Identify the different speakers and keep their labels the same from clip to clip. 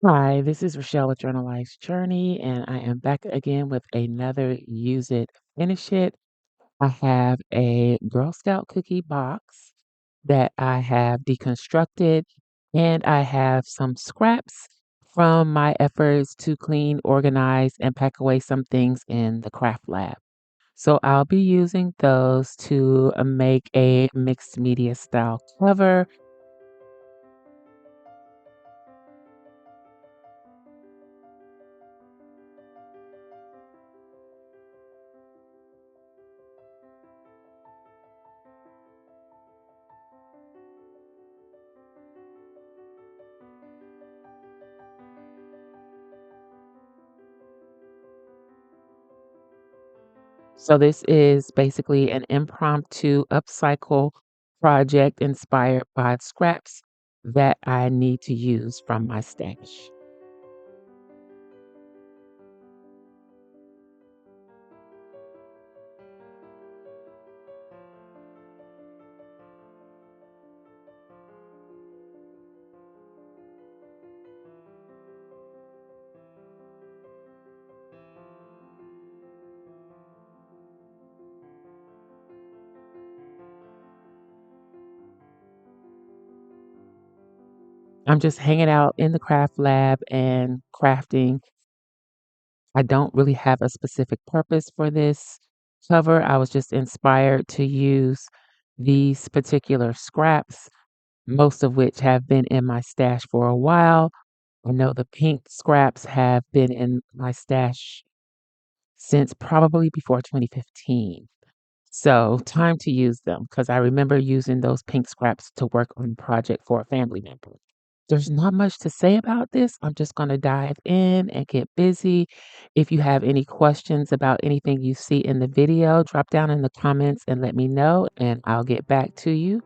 Speaker 1: Hi, this is Rachelle with Journal Life's Journey, and I am back again with another Use It, Finish It. I have a Girl Scout cookie box that I have deconstructed, and I have some scraps from my efforts to clean, organize, and pack away some things in the craft lab. So I'll be using those to make a mixed media style cover. So this is basically an impromptu upcycle project inspired by scraps that I need to use from my stash. I'm just hanging out in the craft lab and crafting. I don't really have a specific purpose for this cover. I was just inspired to use these particular scraps, most of which have been in my stash for a while. I know the pink scraps have been in my stash since probably before 2015. So time to use them because I remember using those pink scraps to work on a project for a family member. There's not much to say about this. I'm just going to dive in and get busy. If you have any questions about anything you see in the video, drop down in the comments and let me know, and I'll get back to you.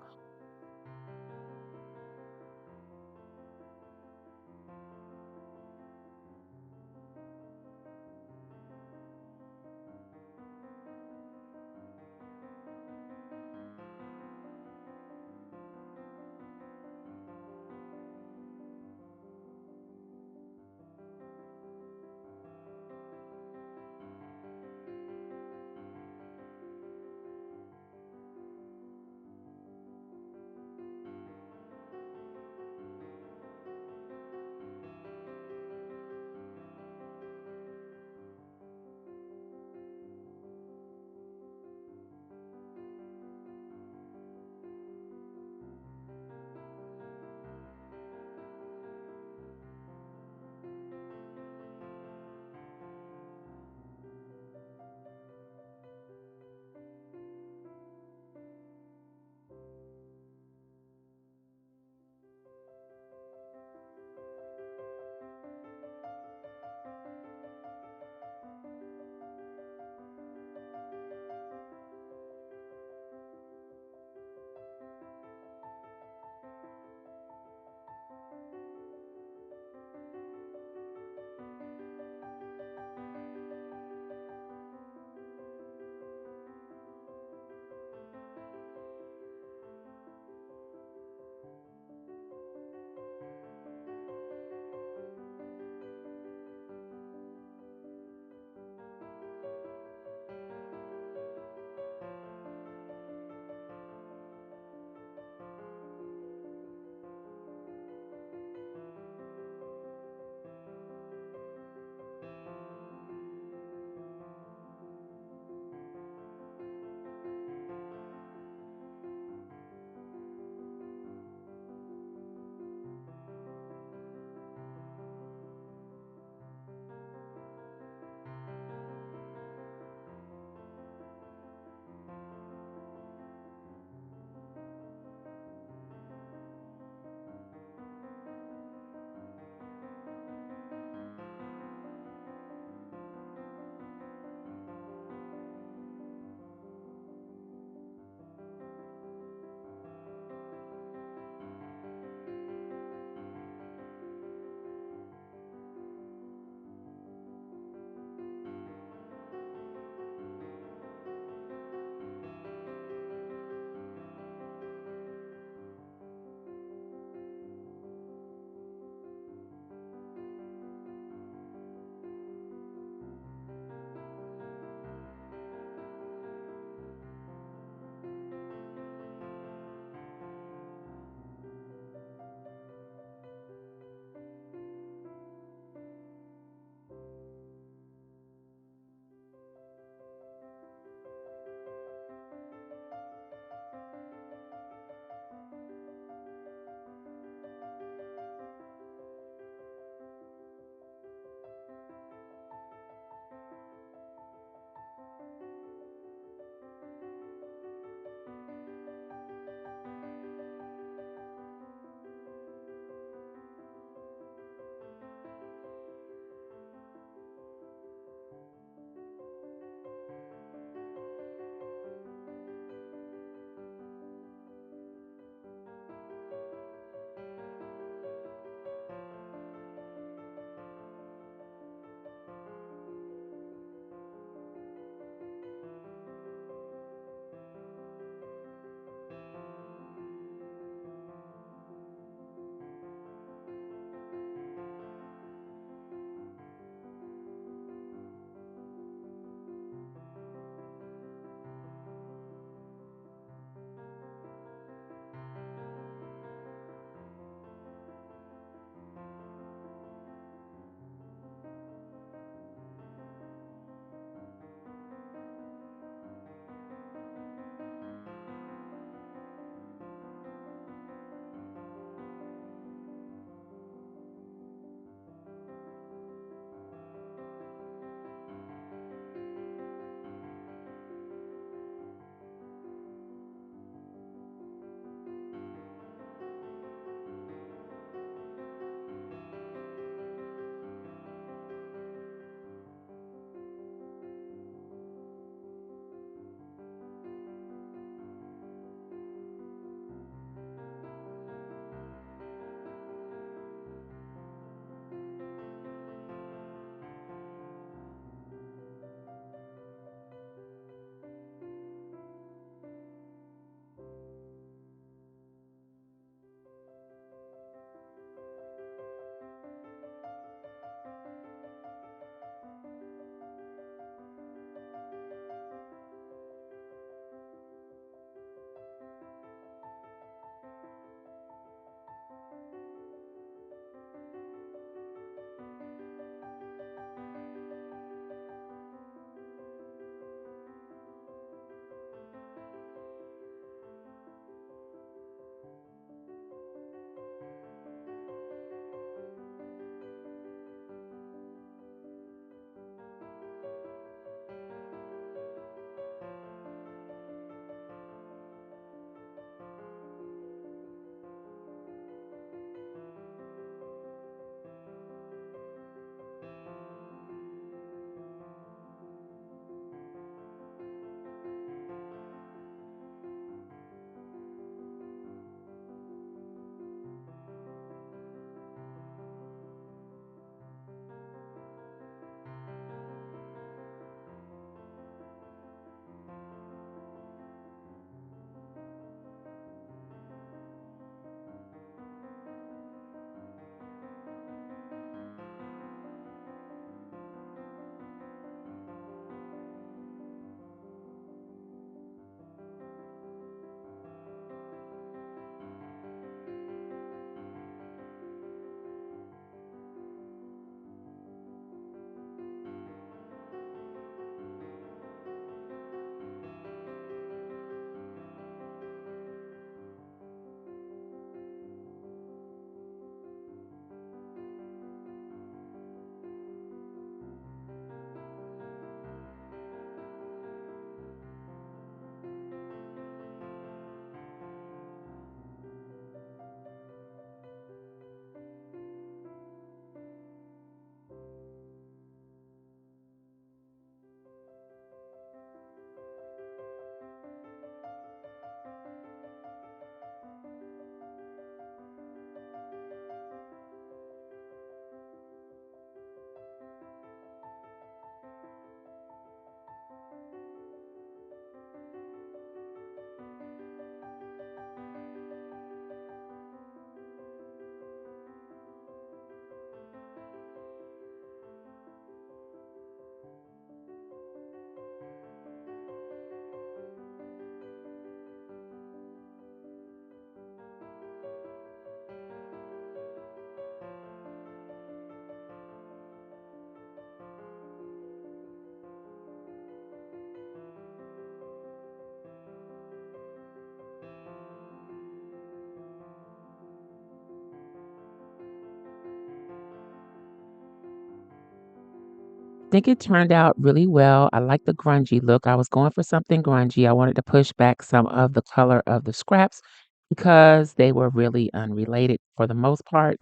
Speaker 1: think it turned out really well. I like the grungy look. I was going for something grungy. I wanted to push back some of the color of the scraps because they were really unrelated for the most part.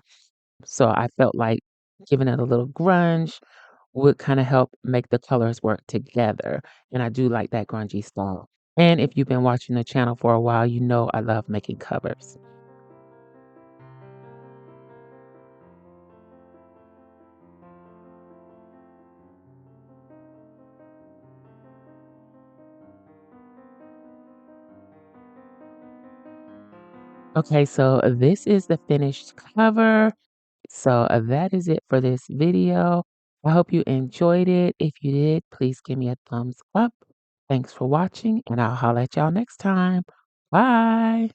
Speaker 1: So I felt like giving it a little grunge would kind of help make the colors work together. And I do like that grungy style. And if you've been watching the channel for a while, you know I love making covers. Okay, so this is the finished cover. So that is it for this video. I hope you enjoyed it. If you did, please give me a thumbs up. Thanks for watching, and I'll holler at y'all next time. Bye.